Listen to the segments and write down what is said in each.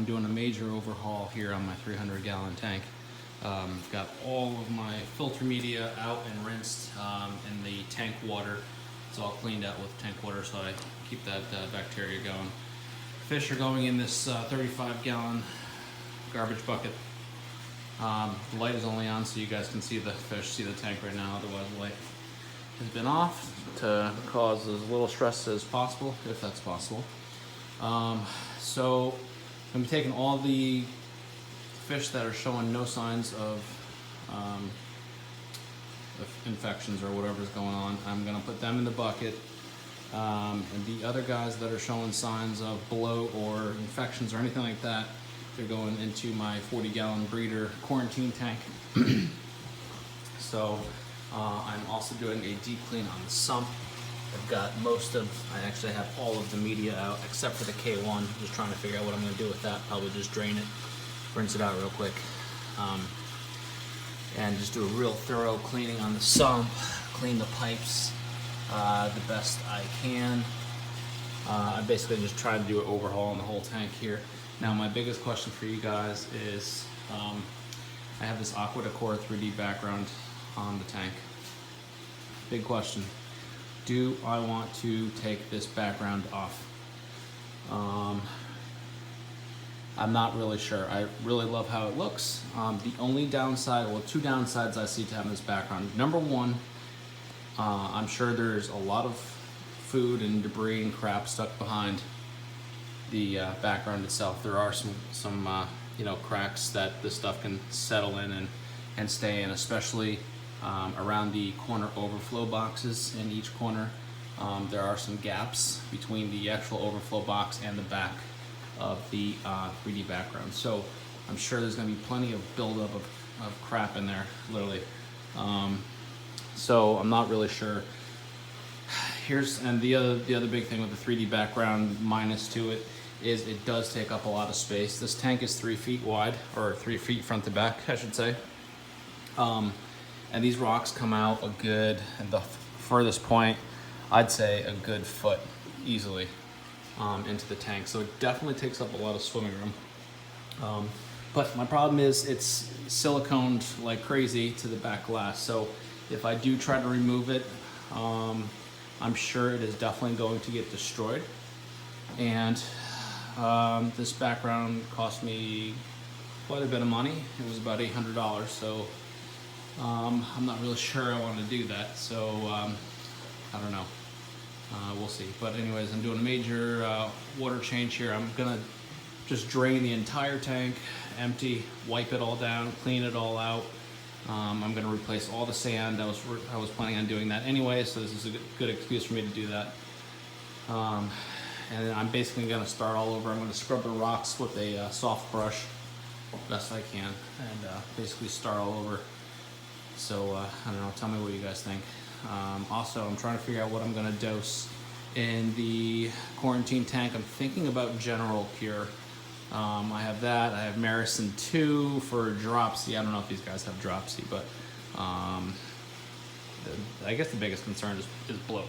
I'm doing a major overhaul here on my 300-gallon tank. Got all of my filter media out and rinsed, and the tank water, it's all cleaned out with tank water, so I keep that bacteria going. Fish are going in this 35-gallon garbage bucket. The light is only on so you guys can see the fish, see the tank right now, otherwise the light has been off to cause as little stress as possible, if that's possible. So I'm taking all the fish that are showing no signs of infections or whatever's going on. I'm gonna put them in the bucket. And the other guys that are showing signs of bloat or infections or anything like that, they're going into my 40-gallon breeder quarantine tank. So I'm also doing a deep clean on the sump. I've got I actually have all of the media out except for the K1. Just trying to figure out what I'm gonna do with that. Probably just drain it, rinse it out real quick. And just do a real thorough cleaning on the sump, clean the pipes the best I can. I basically just try to do an overhaul on the whole tank here. Now my biggest question for you guys is, I have this Aqua Decor 3D background on the tank. Big question, do I want to take this background off? I'm not really sure. I really love how it looks. The only downside, well, two downsides I see to having this background. Number one, I'm sure there's a lot of food and debris and crap stuck behind the background itself. There are some cracks that this stuff can settle in and stay in, especially around the corner overflow boxes in each corner. There are some gaps between the actual overflow box and the back of the 3D background. So I'm sure there's gonna be plenty of buildup of crap in there, literally. So I'm not really sure. And the other big thing with the 3D background minus to it is it does take up a lot of space. This tank is 3 feet wide, or 3 feet front to back, I should say. And these rocks come out at the furthest point, I'd say a good foot easily into the tank. So it definitely takes up a lot of swimming room. But my problem is it's siliconed like crazy to the back glass. So if I do try to remove it, I'm sure it is definitely going to get destroyed. And this background cost me quite a bit of money. It was about $800. So I'm not really sure I want to do that. So I don't know. We'll see. But anyways, I'm doing a major water change here. I'm gonna just drain the entire tank, empty, wipe it all down, clean it all out. I'm gonna replace all the sand. I was planning on doing that anyway, so this is a good excuse for me to do that. And then I'm basically gonna start all over. I'm gonna scrub the rocks with a soft brush best I can, and basically start all over. So I don't know, tell me what you guys think. Also, I'm trying to figure out what I'm gonna dose in the quarantine tank. I'm thinking about General Cure. I have that. I have Maricin 2 for dropsy. I don't know if these guys have dropsy, but I guess the biggest concern is bloat.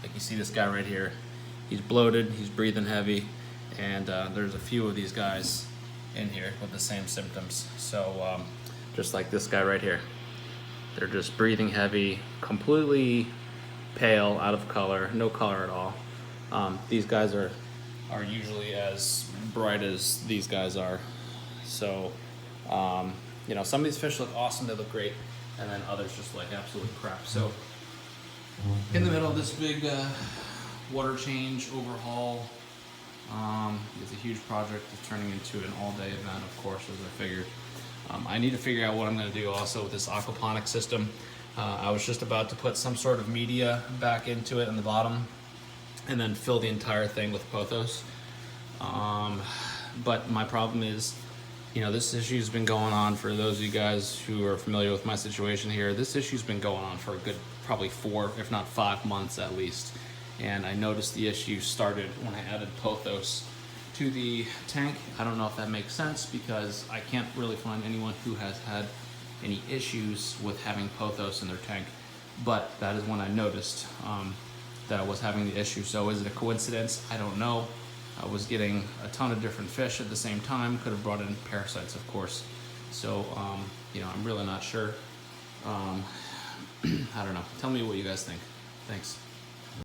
Like you see this guy right here. He's bloated, he's breathing heavy, and there's a few of these guys in here with the same symptoms. So just like this guy right here. They're just breathing heavy, completely pale, out of color, no color at all. These guys are usually as bright as these guys are. So, some of these fish look awesome, they look great, and then others just like absolute crap. So, in the middle of this big water change, overhaul, it's a huge project. It's turning into an all-day event, of course, as I figured. I need to figure out what I'm going to do also with this aquaponic system. I was just about to put some sort of media back into it on the bottom and then fill the entire thing with pothos. But my problem is, this issue's been going on, for those of you guys who are familiar with my situation here, this issue's been going on for a good probably 4, if not 5 months at least. And I noticed the issue started when I added pothos to the tank. I don't know if that makes sense because I can't really find anyone who has had any issues with having pothos in their tank, but that is when I noticed that I was having the issue. So is it a coincidence? I don't know. was getting a ton of different fish at the same time. Could have brought in parasites, of course. So, you know, I'm really not sure. I don't know. Tell me what you guys think. Thanks.